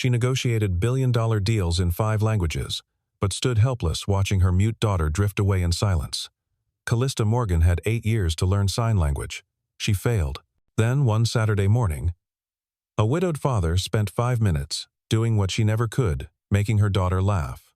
She negotiated billion-dollar deals in 5 languages, but stood helpless watching her mute daughter drift away in silence. Callista Morgan had 8 years to learn sign language. She failed. Then, one Saturday morning, a widowed father spent 5 minutes doing what she never could, making her daughter laugh.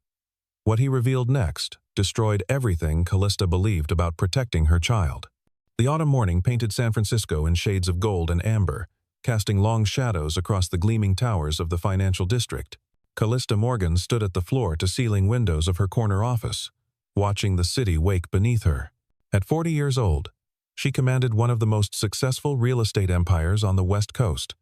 What he revealed next destroyed everything Callista believed about protecting her child. The autumn morning painted San Francisco in shades of gold and amber, casting long shadows across the gleaming towers of the financial district. Callista Morgan stood at the floor-to-ceiling windows of her corner office, watching the city wake beneath her. At 40 years old, she commanded one of the most successful real estate empires on the West Coast.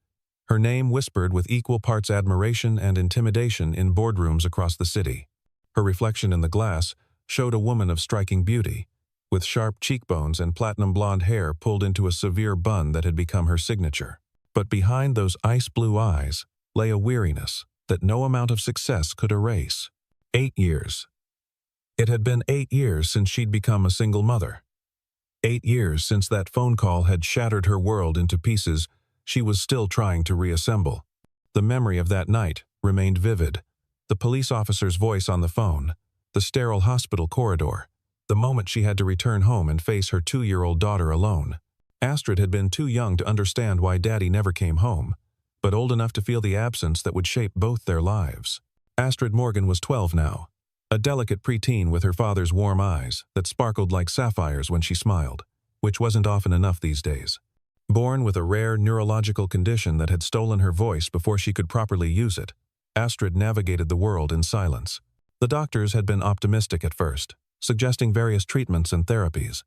Her name whispered with equal parts admiration and intimidation in boardrooms across the city. Her reflection in the glass showed a woman of striking beauty, with sharp cheekbones and platinum blonde hair pulled into a severe bun that had become her signature. But behind those ice-blue eyes lay a weariness that no amount of success could erase. 8 years. It had been 8 years since she'd become a single mother. 8 years since that phone call had shattered her world into pieces she was still trying to reassemble. The memory of that night remained vivid. The police officer's voice on the phone, the sterile hospital corridor, the moment she had to return home and face her 2-year-old daughter alone. Astrid had been too young to understand why Daddy never came home, but old enough to feel the absence that would shape both their lives. Astrid Morgan was 12 now, a delicate preteen with her father's warm eyes that sparkled like sapphires when she smiled, which wasn't often enough these days. Born with a rare neurological condition that had stolen her voice before she could properly use it, Astrid navigated the world in silence. The doctors had been optimistic at first, suggesting various treatments and therapies.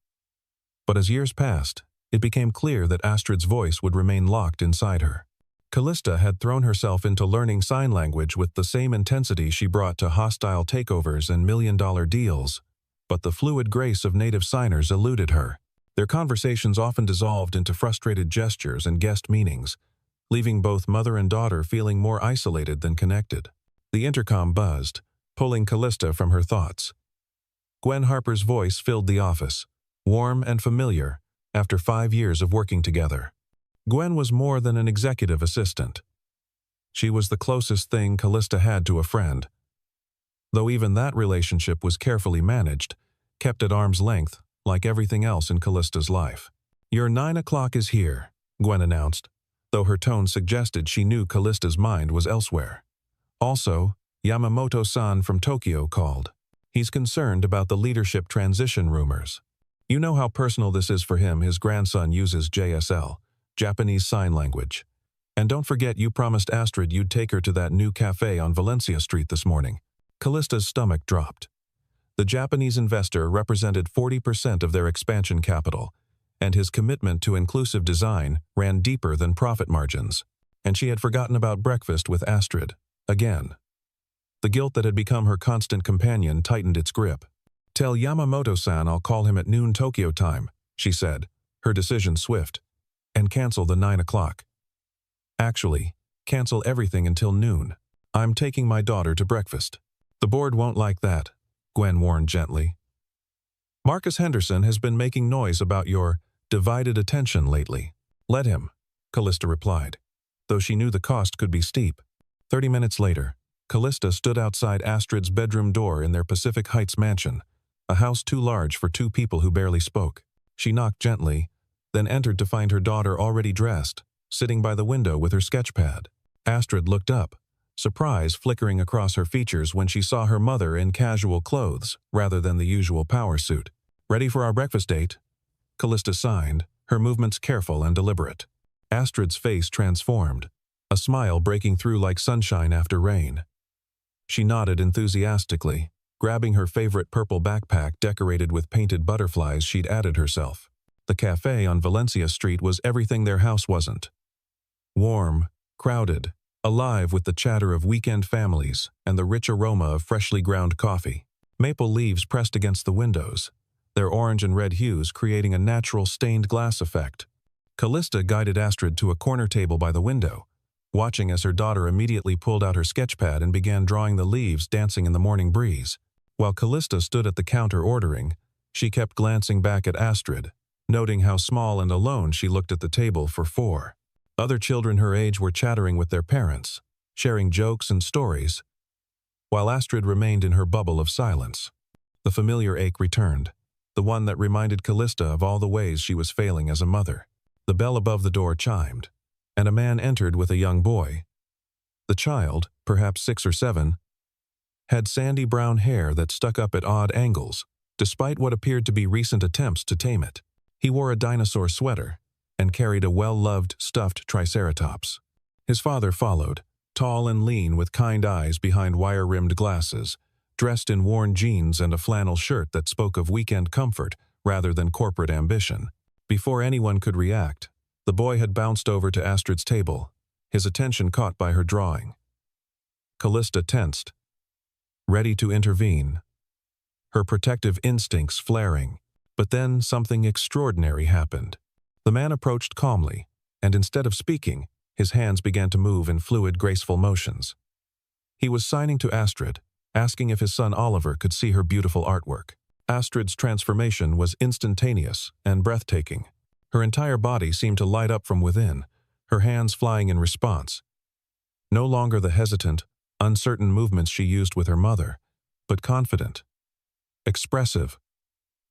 But as years passed, it became clear that Astrid's voice would remain locked inside her. Callista had thrown herself into learning sign language with the same intensity she brought to hostile takeovers and million-dollar deals, but the fluid grace of native signers eluded her. Their conversations often dissolved into frustrated gestures and guessed meanings, leaving both mother and daughter feeling more isolated than connected. The intercom buzzed, pulling Callista from her thoughts. Gwen Harper's voice filled the office, warm and familiar, after 5 years of working together. Gwen was more than an executive assistant. She was the closest thing Callista had to a friend, though even that relationship was carefully managed, kept at arm's length, like everything else in Callista's life. "Your 9 o'clock is here," Gwen announced, though her tone suggested she knew Callista's mind was elsewhere. Also, Yamamoto-san from Tokyo called. He's concerned about the leadership transition rumors. You know how personal this is for him. His grandson uses JSL, Japanese Sign Language. And don't forget you promised Astrid you'd take her to that new cafe on Valencia Street this morning. Callista's stomach dropped. The Japanese investor represented 40% of their expansion capital, and his commitment to inclusive design ran deeper than profit margins. And she had forgotten about breakfast with Astrid, again. The guilt that had become her constant companion tightened its grip. "Tell Yamamoto-san I'll call him at noon Tokyo time," she said, her decision swift. "And cancel the 9 o'clock. Actually, cancel everything until noon. I'm taking my daughter to breakfast." "The board won't like that," Gwen warned gently. "Marcus Henderson has been making noise about your divided attention lately." "Let him," Callista replied, though she knew the cost could be steep. 30 minutes later, Callista stood outside Astrid's bedroom door in their Pacific Heights mansion, a house too large for 2 people who barely spoke. She knocked gently, then entered to find her daughter already dressed, sitting by the window with her sketchpad. Astrid looked up, surprise flickering across her features when she saw her mother in casual clothes rather than the usual power suit. "Ready for our breakfast date?" Callista signed, her movements careful and deliberate. Astrid's face transformed, a smile breaking through like sunshine after rain. She nodded enthusiastically, grabbing her favorite purple backpack decorated with painted butterflies she'd added herself. The cafe on Valencia Street was everything their house wasn't. Warm, crowded, alive with the chatter of weekend families and the rich aroma of freshly ground coffee. Maple leaves pressed against the windows, their orange and red hues creating a natural stained glass effect. Callista guided Astrid to a corner table by the window, watching as her daughter immediately pulled out her sketchpad and began drawing the leaves dancing in the morning breeze. While Callista stood at the counter ordering, she kept glancing back at Astrid, noting how small and alone she looked at the table for 4. Other children her age were chattering with their parents, sharing jokes and stories, while Astrid remained in her bubble of silence. The familiar ache returned, the one that reminded Callista of all the ways she was failing as a mother. The bell above the door chimed, and a man entered with a young boy. The child, perhaps 6 or 7, had sandy brown hair that stuck up at odd angles, despite what appeared to be recent attempts to tame it. He wore a dinosaur sweater and carried a well-loved stuffed triceratops. His father followed, tall and lean with kind eyes behind wire-rimmed glasses, dressed in worn jeans and a flannel shirt that spoke of weekend comfort rather than corporate ambition. Before anyone could react, the boy had bounced over to Astrid's table, his attention caught by her drawing. Callista tensed, ready to intervene, her protective instincts flaring. But then something extraordinary happened. The man approached calmly, and instead of speaking, his hands began to move in fluid, graceful motions. He was signing to Astrid, asking if his son Oliver could see her beautiful artwork. Astrid's transformation was instantaneous and breathtaking. Her entire body seemed to light up from within, her hands flying in response. No longer the hesitant, uncertain movements she used with her mother, but confident, expressive,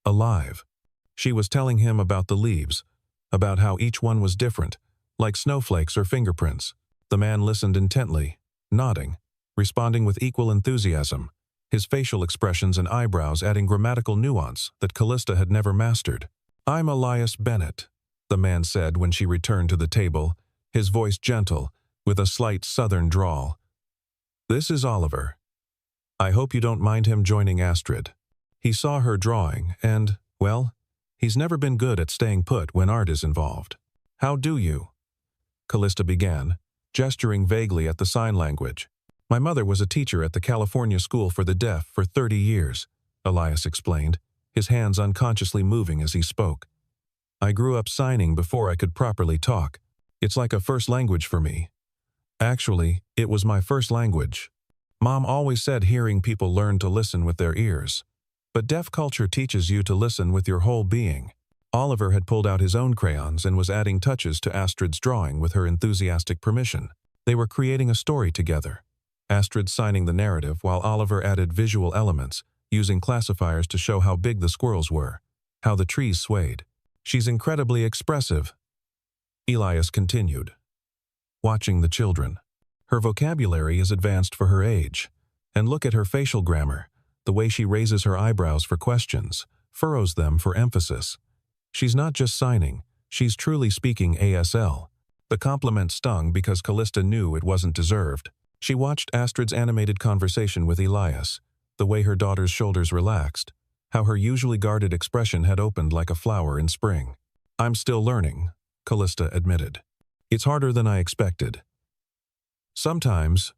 alive. She was telling him about the leaves, about how each one was different, like snowflakes or fingerprints. The man listened intently, nodding, responding with equal enthusiasm, his facial expressions and eyebrows adding grammatical nuance that Callista had never mastered. "I'm Elias Bennett," the man said when she returned to the table, his voice gentle, with a slight southern drawl. "This is Oliver. I hope you don't mind him joining Astrid." He saw her drawing and, well, he's never been good at staying put when art is involved. "How do you?" Callista began, gesturing vaguely at the sign language. "My mother was a teacher at the California School for the Deaf for 30 years, Elias explained, his hands unconsciously moving as he spoke. "I grew up signing before I could properly talk. It's like a first language for me. Actually, it was my first language. Mom always said hearing people learn to listen with their ears. But deaf culture teaches you to listen with your whole being." Oliver had pulled out his own crayons and was adding touches to Astrid's drawing with her enthusiastic permission. They were creating a story together, Astrid signing the narrative while Oliver added visual elements, using classifiers to show how big the squirrels were, how the trees swayed. "She's incredibly expressive," Elias continued, watching the children. "Her vocabulary is advanced for her age. And look at her facial grammar, the way she raises her eyebrows for questions, furrows them for emphasis. She's not just signing, she's truly speaking ASL." The compliment stung because Callista knew it wasn't deserved. She watched Astrid's animated conversation with Elias, the way her daughter's shoulders relaxed, how her usually guarded expression had opened like a flower in spring. "I'm still learning," Callista admitted. "It's harder than I expected. Sometimes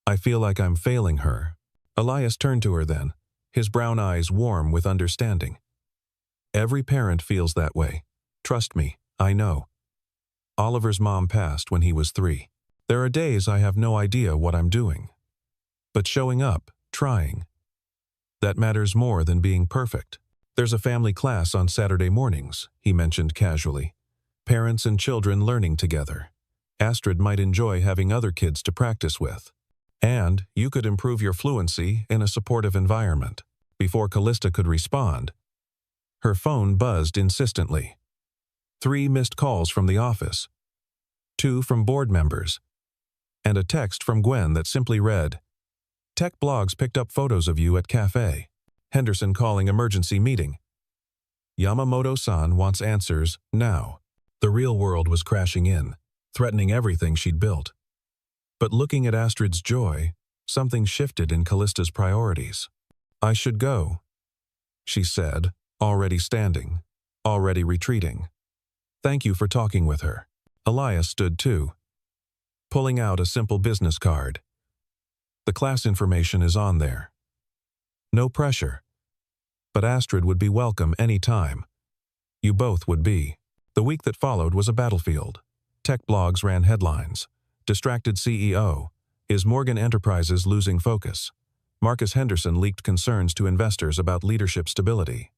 I feel like I'm failing her." Elias turned to her then, his brown eyes warm with understanding. "Every parent feels that way. Trust me, I know. Oliver's mom passed when he was 3. There are days I have no idea what I'm doing. But showing up, trying, that matters more than being perfect." "There's a family class on Saturday mornings," he mentioned casually. "Parents and children learning together. Astrid might enjoy having other kids to practice with. And you could improve your fluency in a supportive environment." Before Callista could respond, her phone buzzed insistently. 3 missed calls from the office, 2 from board members, and a text from Gwen that simply read, "Tech blogs picked up photos of you at Café. Henderson calling emergency meeting. Yamamoto-san wants answers now." The real world was crashing in, threatening everything she'd built. But looking at Astrid's joy, something shifted in Callista's priorities. "I should go," she said, already standing, already retreating. "Thank you for talking with her." Elias stood too, pulling out a simple business card. "The class information is on there. No pressure. But Astrid would be welcome any time. You both would be." The week that followed was a battlefield. Tech blogs ran headlines. "Distracted CEO. Is Morgan Enterprises losing focus?" Marcus Henderson leaked concerns to investors about leadership stability.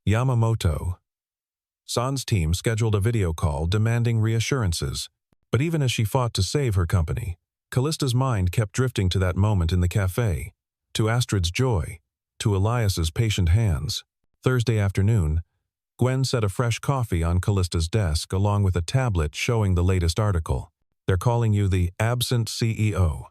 Yamamoto-san's team scheduled a video call demanding reassurances. But even as she fought to save her company, Callista's mind kept drifting to that moment in the cafe, to Astrid's joy, to Elias's patient hands. Thursday afternoon, Gwen set a fresh coffee on Callista's desk along with a tablet showing the latest article. They're calling you the absent CEO.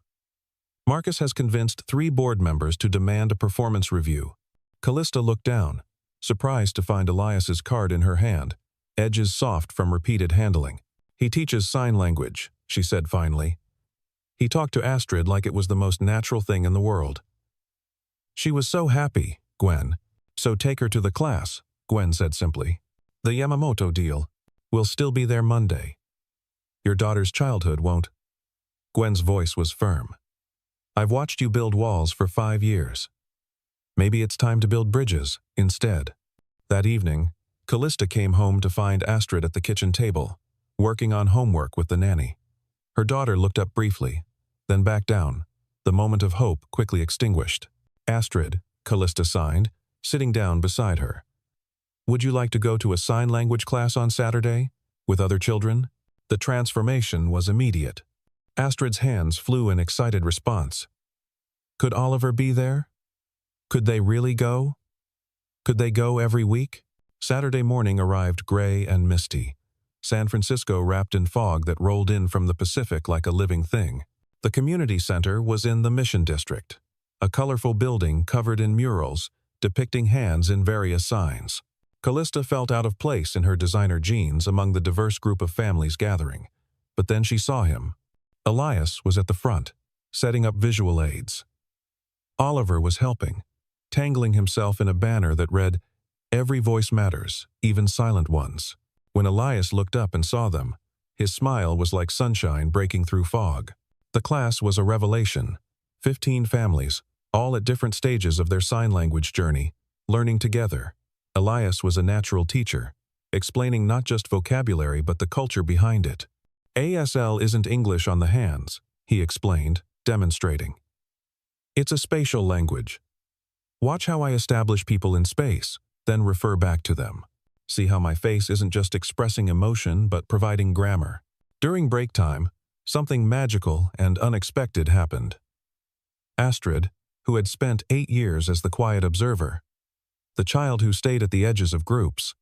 Marcus has convinced 3 board members to demand a performance review. Callista looked down, surprised to find Elias's card in her hand, edges soft from repeated handling. He teaches sign language, she said finally. He talked to Astrid like it was the most natural thing in the world. She was so happy, Gwen. So take her to the class, Gwen said simply. The Yamamoto deal. We'll still be there Monday. Your daughter's childhood won't. Gwen's voice was firm. I've watched you build walls for 5 years. Maybe it's time to build bridges instead. That evening, Callista came home to find Astrid at the kitchen table, working on homework with the nanny. Her daughter looked up briefly, then back down, the moment of hope quickly extinguished. Astrid, Callista signed, sitting down beside her. Would you like to go to a sign language class on Saturday? With other children? The transformation was immediate. Astrid's hands flew in excited response. Could Oliver be there? Could they really go? Could they go every week? Saturday morning arrived gray and misty. San Francisco wrapped in fog that rolled in from the Pacific like a living thing. The community center was in the Mission District, a colorful building covered in murals depicting hands in various signs. Callista felt out of place in her designer jeans among the diverse group of families gathering. But then she saw him. Elias was at the front, setting up visual aids. Oliver was helping, tangling himself in a banner that read, "Every voice matters, even silent ones." When Elias looked up and saw them, his smile was like sunshine breaking through fog. The class was a revelation. 15 families, all at different stages of their sign language journey, learning together. Elias was a natural teacher, explaining not just vocabulary but the culture behind it. ASL isn't English on the hands, he explained, demonstrating. It's a spatial language. Watch how I establish people in space, then refer back to them. See how my face isn't just expressing emotion but providing grammar. During break time, something magical and unexpected happened. Astrid, who had spent 8 years as the quiet observer, the child who stayed at the edges of groups,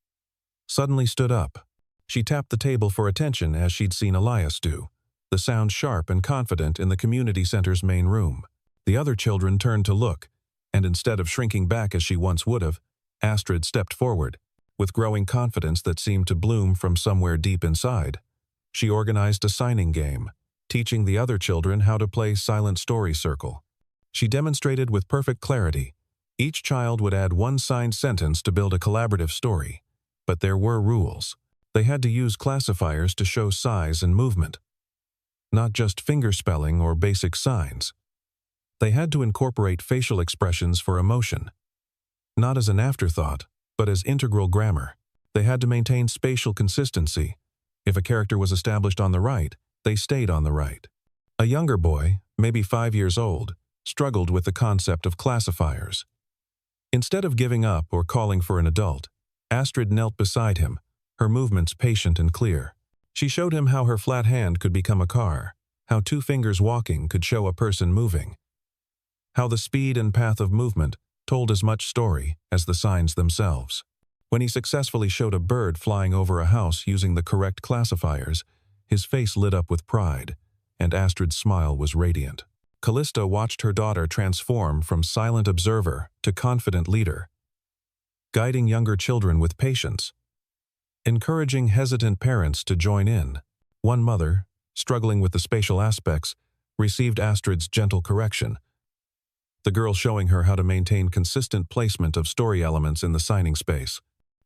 suddenly stood up. She tapped the table for attention as she'd seen Elias do, the sound sharp and confident in the community center's main room. The other children turned to look, and instead of shrinking back as she once would have, Astrid stepped forward, with growing confidence that seemed to bloom from somewhere deep inside. She organized a signing game, teaching the other children how to play silent story circle. She demonstrated with perfect clarity. Each child would add one signed sentence to build a collaborative story. But there were rules. They had to use classifiers to show size and movement. Not just fingerspelling or basic signs. They had to incorporate facial expressions for emotion. Not as an afterthought, but as integral grammar. They had to maintain spatial consistency. If a character was established on the right, they stayed on the right. A younger boy, maybe 5 years old, struggled with the concept of classifiers. Instead of giving up or calling for an adult, Astrid knelt beside him, her movements patient and clear. She showed him how her flat hand could become a car, how 2 fingers walking could show a person moving, how the speed and path of movement told as much story as the signs themselves. When he successfully showed a bird flying over a house using the correct classifiers, his face lit up with pride, and Astrid's smile was radiant. Callista watched her daughter transform from silent observer to confident leader, guiding younger children with patience, encouraging hesitant parents to join in. One mother, struggling with the spatial aspects, received Astrid's gentle correction, the girl showing her how to maintain consistent placement of story elements in the signing space.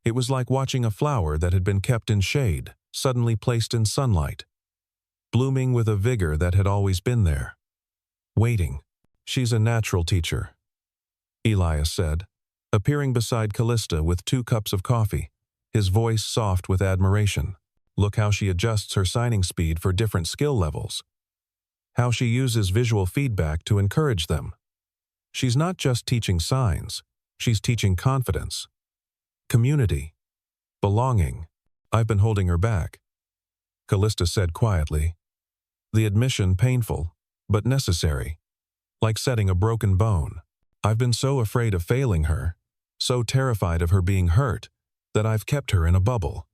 It was like watching a flower that had been kept in shade, suddenly placed in sunlight, blooming with a vigor that had always been there. Waiting. She's a natural teacher, Elias said, appearing beside Callista with 2 cups of coffee, his voice soft with admiration. Look how she adjusts her signing speed for different skill levels. How she uses visual feedback to encourage them. She's not just teaching signs, she's teaching confidence, community, belonging. I've been holding her back, Callista said quietly. The admission painful, but necessary. Like setting a broken bone. I've been so afraid of failing her, so terrified of her being hurt, that I've kept her in a bubble.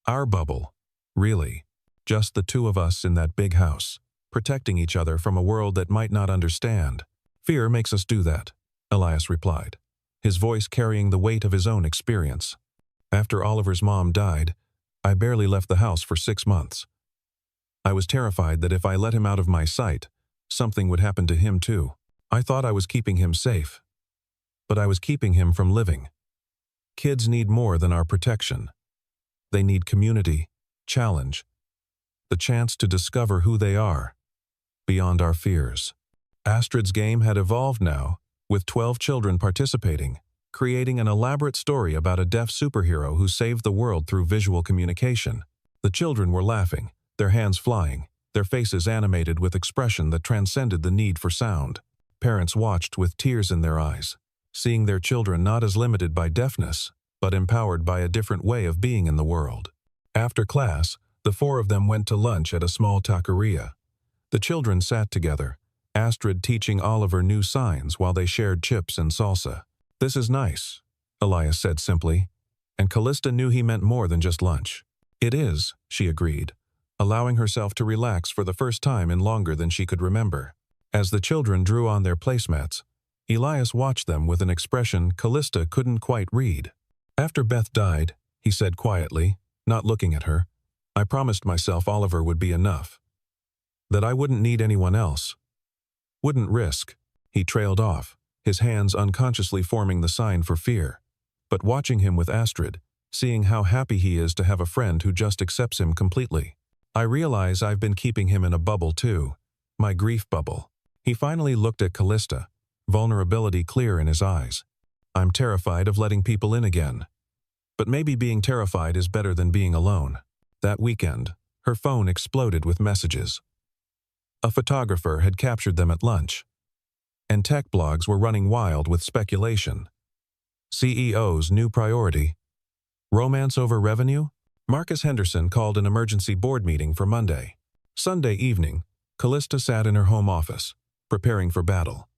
Our bubble, really. Just the two of us in that big house, protecting each other from a world that might not understand. Fear makes us do that, Elias replied, his voice carrying the weight of his own experience. After Oliver's mom died, I barely left the house for 6 months. I was terrified that if I let him out of my sight, something would happen to him too. I thought I was keeping him safe, but I was keeping him from living. Kids need more than our protection. They need community, challenge, the chance to discover who they are, beyond our fears. Astrid's game had evolved now, with 12 children participating, creating an elaborate story about a deaf superhero who saved the world through visual communication. The children were laughing, their hands flying, their faces animated with expression that transcended the need for sound. Parents watched with tears in their eyes, seeing their children not as limited by deafness, but empowered by a different way of being in the world. After class, the 4 of them went to lunch at a small taqueria. The children sat together, Astrid teaching Oliver new signs while they shared chips and salsa. "This is nice," Elias said simply, and Callista knew he meant more than just lunch. "It is," she agreed, allowing herself to relax for the first time in longer than she could remember. As the children drew on their placemats, Elias watched them with an expression Callista couldn't quite read. "After Beth died," he said quietly, not looking at her, "I promised myself Oliver would be enough. That I wouldn't need anyone else. Wouldn't risk." He trailed off, his hands unconsciously forming the sign for fear. But watching him with Astrid, seeing how happy he is to have a friend who just accepts him completely. "I realize I've been keeping him in a bubble too. My grief bubble." He finally looked at Callista, vulnerability clear in his eyes. "I'm terrified of letting people in again. But maybe being terrified is better than being alone." That weekend, her phone exploded with messages. A photographer had captured them at lunch, and tech blogs were running wild with speculation. CEO's new priority. Romance over revenue? Marcus Henderson called an emergency board meeting for Monday. Sunday evening, Callista sat in her home office, preparing for battle.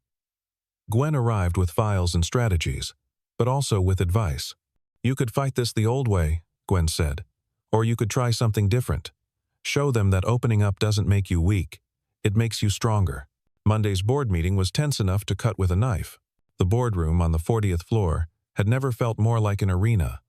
Gwen arrived with files and strategies, but also with advice. "You could fight this the old way," Gwen said, "or you could try something different. Show them that opening up doesn't make you weak, it makes you stronger." Monday's board meeting was tense enough to cut with a knife. The boardroom on the 40th floor had never felt more like an arena.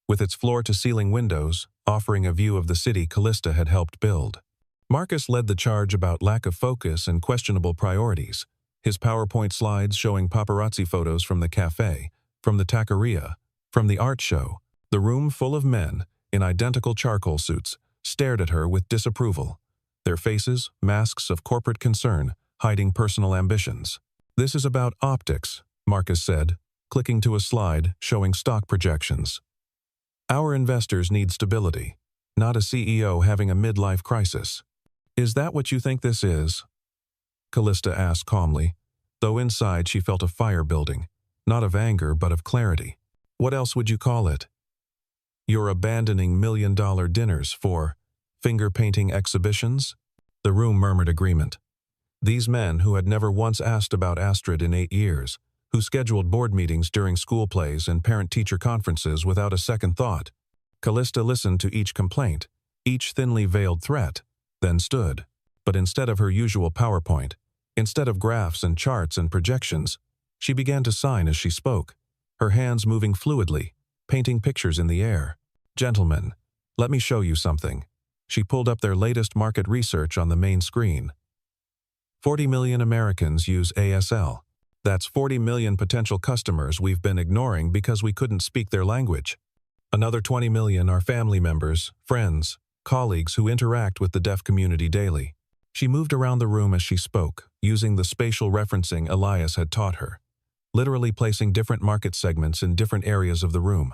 With its floor-to-ceiling windows, offering a view of the city Callista had helped build. Marcus led the charge about lack of focus and questionable priorities, his PowerPoint slides showing paparazzi photos from the café, from the taqueria, from the art show. The room full of men, in identical charcoal suits, stared at her with disapproval, their faces masks of corporate concern, hiding personal ambitions. "This is about optics," Marcus said, clicking to a slide showing stock projections. "Our investors need stability, not a CEO having a midlife crisis." "Is that what you think this is?" Callista asked calmly, though inside she felt a fire building, not of anger but of clarity. "What else would you call it? You're abandoning million-dollar dinners for finger-painting exhibitions?" The room murmured agreement. These men who had never once asked about Astrid in 8 years, who scheduled board meetings during school plays and parent-teacher conferences without a second thought. Callista listened to each complaint, each thinly veiled threat, then stood. But instead of her usual PowerPoint, instead of graphs and charts and projections, she began to sign as she spoke, her hands moving fluidly, painting pictures in the air. "Gentlemen, let me show you something." She pulled up their latest market research on the main screen. 40 million Americans use ASL. That's 40 million potential customers we've been ignoring because we couldn't speak their language. Another 20 million are family members, friends, colleagues who interact with the deaf community daily. She moved around the room as she spoke, using the spatial referencing Elias had taught her, literally placing different market segments in different areas of the room,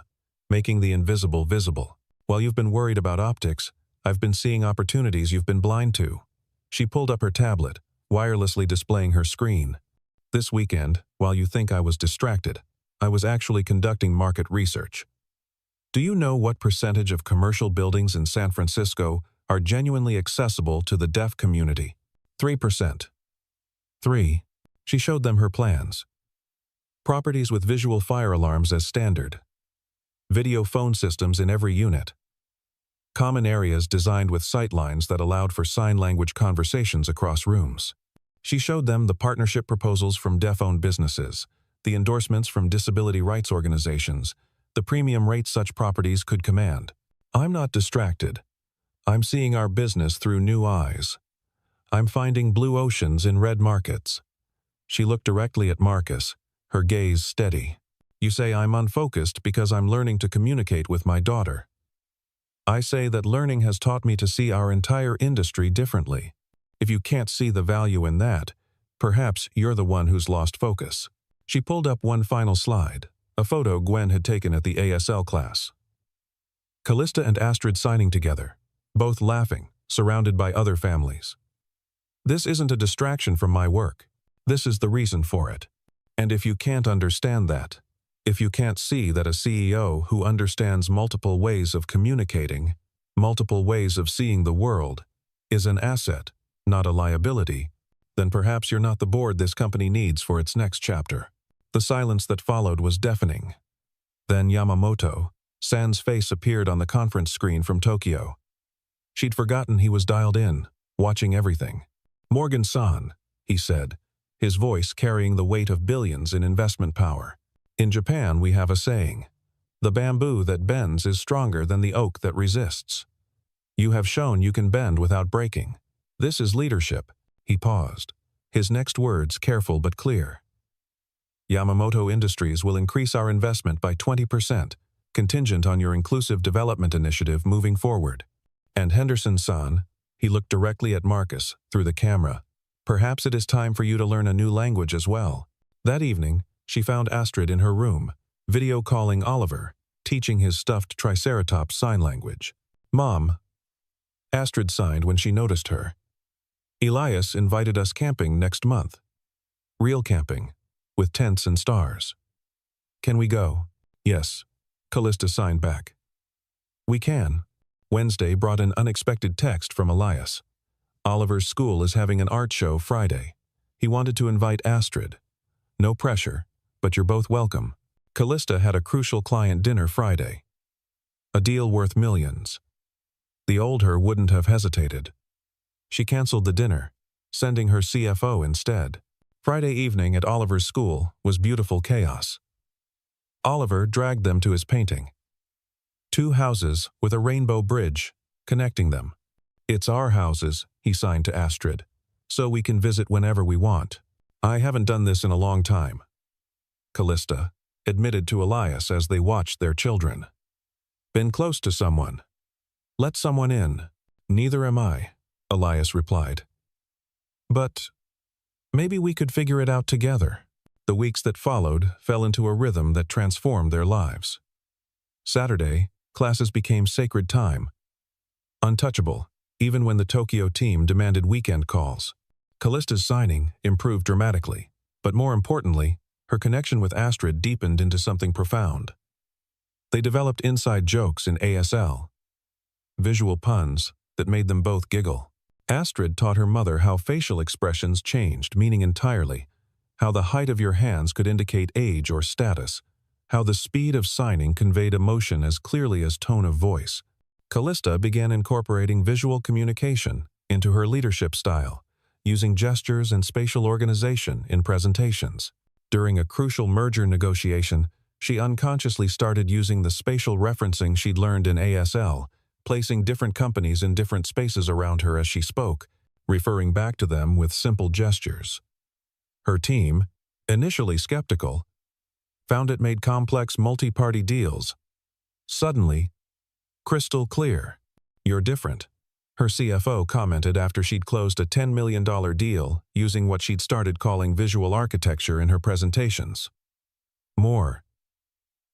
making the invisible visible. "While you've been worried about optics, I've been seeing opportunities you've been blind to." She pulled up her tablet, wirelessly displaying her screen. "This weekend, while you think I was distracted, I was actually conducting market research. Do you know what percentage of commercial buildings in San Francisco are genuinely accessible to the deaf community? 3%. 3. She showed them her plans. Properties with visual fire alarms as standard. Video phone systems in every unit. Common areas designed with sightlines that allowed for sign language conversations across rooms. She showed them the partnership proposals from deaf-owned businesses, the endorsements from disability rights organizations, the premium rates such properties could command. I'm not distracted. I'm seeing our business through new eyes. I'm finding blue oceans in red markets. She looked directly at Marcus, her gaze steady. You say I'm unfocused because I'm learning to communicate with my daughter. I say that learning has taught me to see our entire industry differently. If you can't see the value in that, perhaps you're the one who's lost focus. She pulled up one final slide, a photo Gwen had taken at the ASL class. Callista and Astrid signing together, both laughing, surrounded by other families. This isn't a distraction from my work. This is the reason for it. And if you can't understand that, if you can't see that a CEO who understands multiple ways of communicating, multiple ways of seeing the world, is an asset, not a liability, then perhaps you're not the board this company needs for its next chapter. The silence that followed was deafening. Then Yamamoto, San's face appeared on the conference screen from Tokyo. She'd forgotten he was dialed in, watching everything. Morgan-san, he said, his voice carrying the weight of billions in investment power. In Japan we have a saying, the bamboo that bends is stronger than the oak that resists. You have shown you can bend without breaking. This is leadership. He paused, his next words careful but clear. Yamamoto Industries will increase our investment by 20%, contingent on your inclusive development initiative moving forward. And Henderson-san, he looked directly at Marcus through the camera. Perhaps it is time for you to learn a new language as well. That evening, she found Astrid in her room, video calling Oliver, teaching his stuffed triceratops sign language. Mom, Astrid signed when she noticed her. Elias invited us camping next month. Real camping, with tents and stars. Can we go? Yes, Callista signed back. We can. Wednesday brought an unexpected text from Elias. Oliver's school is having an art show Friday. He wanted to invite Astrid. No pressure, but you're both welcome. Callista had a crucial client dinner Friday. A deal worth millions. The old her wouldn't have hesitated. She canceled the dinner, sending her CFO instead. Friday evening at Oliver's school was beautiful chaos. Oliver dragged them to his painting. 2 houses with a rainbow bridge connecting them. It's our houses, he signed to Astrid, so we can visit whenever we want. I haven't done this in a long time. Callista admitted to Elias as they watched their children. Been close to someone. Let someone in. Neither am I, Elias replied. But maybe we could figure it out together. The weeks that followed fell into a rhythm that transformed their lives. Saturday, classes became sacred time. Untouchable, even when the Tokyo team demanded weekend calls. Callista's signing improved dramatically, but more importantly, her connection with Astrid deepened into something profound. They developed inside jokes in ASL, visual puns that made them both giggle. Astrid taught her mother how facial expressions changed meaning entirely, how the height of your hands could indicate age or status, how the speed of signing conveyed emotion as clearly as tone of voice. Callista began incorporating visual communication into her leadership style, using gestures and spatial organization in presentations. During a crucial merger negotiation, she unconsciously started using the spatial referencing she'd learned in ASL, placing different companies in different spaces around her as she spoke, referring back to them with simple gestures. Her team, initially skeptical, found it made complex multi-party deals. Suddenly, crystal clear. You're different, her CFO commented after she'd closed a $10 million deal using what she'd started calling visual architecture in her presentations. More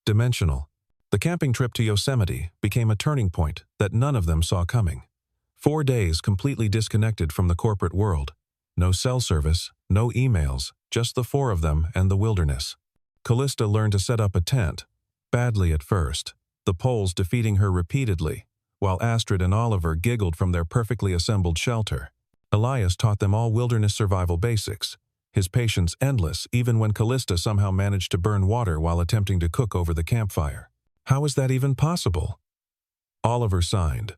dimensional. The camping trip to Yosemite became a turning point that none of them saw coming. 4 days completely disconnected from the corporate world. No cell service, no emails, just the 4 of them and the wilderness. Callista learned to set up a tent, badly at first, the poles defeating her repeatedly, while Astrid and Oliver giggled from their perfectly assembled shelter. Elias taught them all wilderness survival basics, his patience endless even when Callista somehow managed to burn water while attempting to cook over the campfire. How is that even possible? Oliver sighed,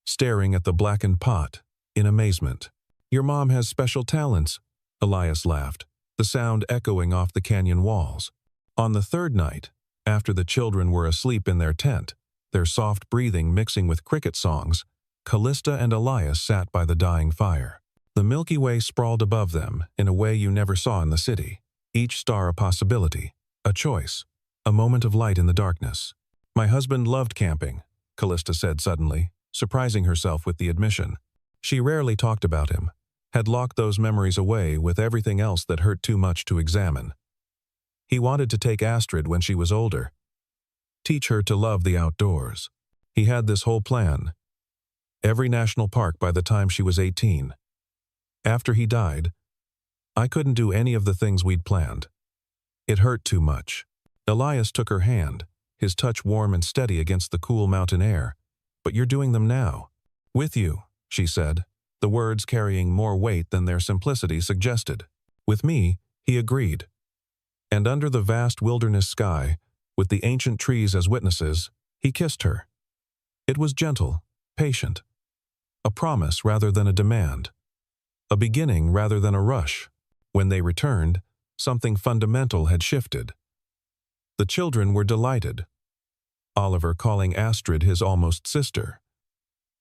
staring at the blackened pot in amazement. Your mom has special talents, Elias laughed, the sound echoing off the canyon walls. On the third night, after the children were asleep in their tent, their soft breathing mixing with cricket songs, Callista and Elias sat by the dying fire. The Milky Way sprawled above them in a way you never saw in the city, each star a possibility, a choice, a moment of light in the darkness. My husband loved camping, Callista said suddenly, surprising herself with the admission. She rarely talked about him, had locked those memories away with everything else that hurt too much to examine. He wanted to take Astrid when she was older, teach her to love the outdoors. He had this whole plan. Every national park by the time she was 18. After he died, I couldn't do any of the things we'd planned. It hurt too much. Elias took her hand, his touch warm and steady against the cool mountain air. But you're doing them now. With you, she said, the words carrying more weight than their simplicity suggested. With me, he agreed. And under the vast wilderness sky, with the ancient trees as witnesses, he kissed her. It was gentle, patient. A promise rather than a demand. A beginning rather than a rush. When they returned, something fundamental had shifted. The children were delighted. Oliver calling Astrid his almost sister.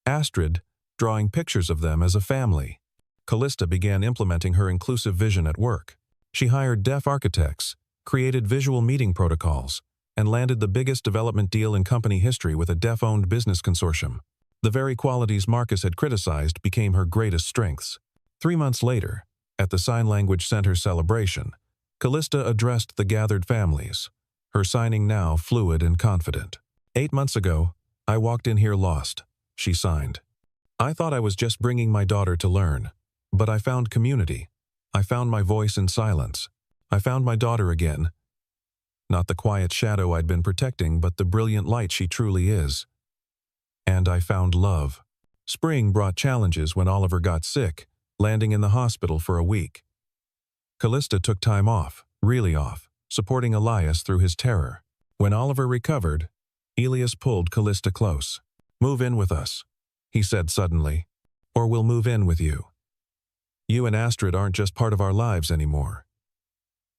Astrid drawing pictures of them as a family. Callista began implementing her inclusive vision at work. She hired deaf architects, created visual meeting protocols, and landed the biggest development deal in company history with a deaf-owned business consortium. The very qualities Marcus had criticized became her greatest strengths. 3 months later, at the Sign Language Center celebration, Callista addressed the gathered families, her signing now fluid and confident. 8 months ago, I walked in here lost, she signed. I thought I was just bringing my daughter to learn, but I found community. I found my voice in silence. I found my daughter again. Not the quiet shadow I'd been protecting, but the brilliant light she truly is. And I found love. Spring brought challenges when Oliver got sick, landing in the hospital for a week. Callista took time off, really off, supporting Elias through his terror. When Oliver recovered, Elias pulled Callista close. Move in with us, he said suddenly, or we'll move in with you. You and Astrid aren't just part of our lives anymore.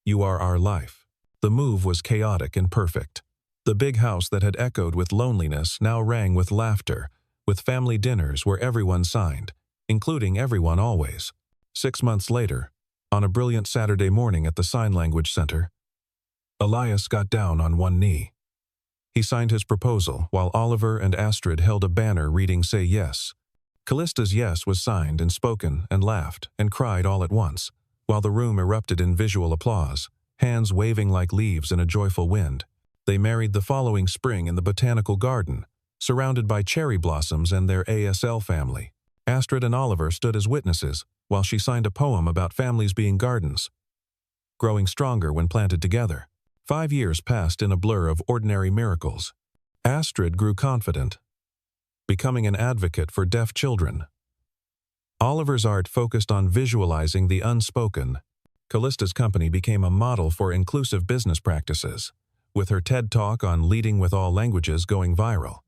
You are our life. The move was chaotic and perfect. The big house that had echoed with loneliness now rang with laughter, with family dinners where everyone signed, including everyone always. 6 months later, on a brilliant Saturday morning at the Sign Language Center, Elias got down on one knee. He signed his proposal while Oliver and Astrid held a banner reading "Say Yes." Callista's yes was signed and spoken and laughed and cried all at once, while the room erupted in visual applause, hands waving like leaves in a joyful wind. They married the following spring in the botanical garden, surrounded by cherry blossoms and their ASL family. Astrid and Oliver stood as witnesses while she signed a poem about families being gardens, growing stronger when planted together. 5 years passed in a blur of ordinary miracles. Astrid grew confident, becoming an advocate for deaf children. Oliver's art focused on visualizing the unspoken. Callista's company became a model for inclusive business practices, with her TED Talk on leading with all languages going viral.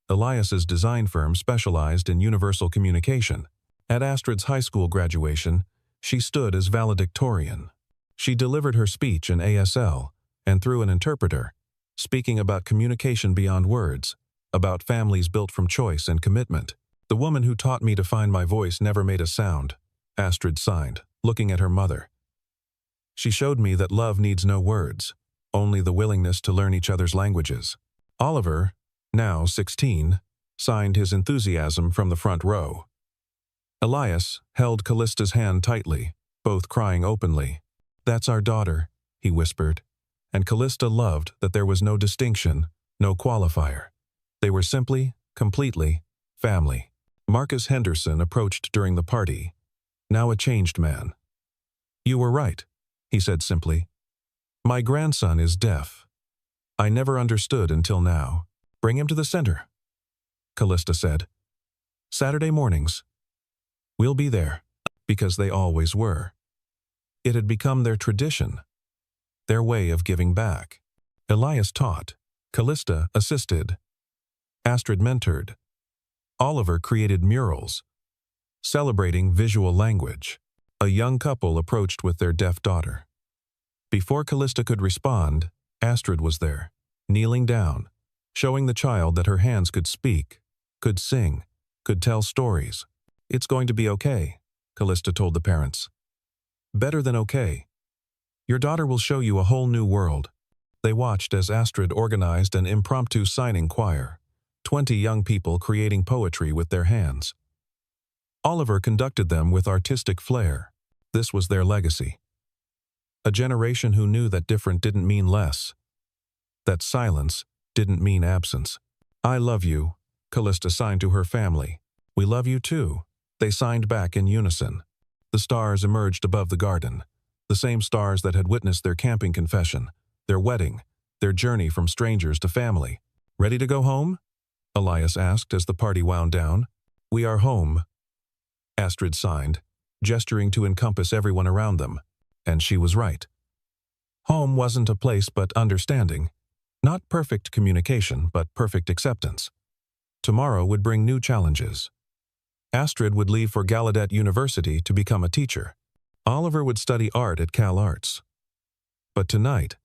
Elias's design firm specialized in universal communication. At Astrid's high school graduation, she stood as valedictorian. She delivered her speech in ASL, and through an interpreter, speaking about communication beyond words, about families built from choice and commitment. The woman who taught me to find my voice never made a sound, Astrid signed, looking at her mother. She showed me that love needs no words, only the willingness to learn each other's languages. Oliver, now 16, signed his enthusiasm from the front row. Elias held Callista's hand tightly, both crying openly. "That's our daughter," he whispered, and Callista loved that there was no distinction, no qualifier. They were simply, completely, family. Marcus Henderson approached during the party, now a changed man. "You were right," he said simply. "My grandson is deaf. I never understood until now. Bring him to the center," Callista said. "Saturday mornings." We'll be there. Because they always were. It had become their tradition, their way of giving back. Elias taught. Callista assisted. Astrid mentored. Oliver created murals, celebrating visual language. A young couple approached with their deaf daughter. Before Callista could respond, Astrid was there, kneeling down, showing the child that her hands could speak, could sing, could tell stories. It's going to be okay, Callista told the parents. Better than okay. Your daughter will show you a whole new world. They watched as Astrid organized an impromptu signing choir, 20 young people creating poetry with their hands. Oliver conducted them with artistic flair. This was their legacy. A generation who knew that different didn't mean less, that silence didn't mean absence. I love you, Callista signed to her family. We love you too. They signed back in unison. The stars emerged above the garden, the same stars that had witnessed their camping confession, their wedding, their journey from strangers to family. Ready to go home? Elias asked as the party wound down. We are home, Astrid signed, gesturing to encompass everyone around them. And she was right. Home wasn't a place but understanding. Not perfect communication, but perfect acceptance. Tomorrow would bring new challenges. Astrid would leave for Gallaudet University to become a teacher. Oliver would study art at Cal Arts. But tonight,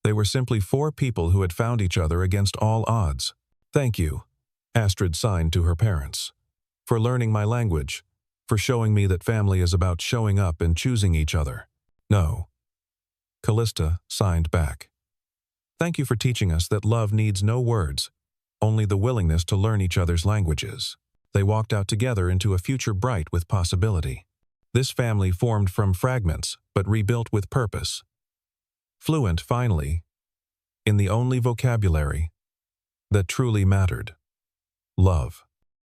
they were simply 4 people who had found each other against all odds. Thank you, Astrid signed to her parents, for learning my language, for showing me that family is about showing up and choosing each other. No. Callista signed back. Thank you for teaching us that love needs no words, only the willingness to learn each other's languages. They walked out together into a future bright with possibility. This family formed from fragments, but rebuilt with purpose. Fluent, finally, in the only vocabulary that truly mattered: love.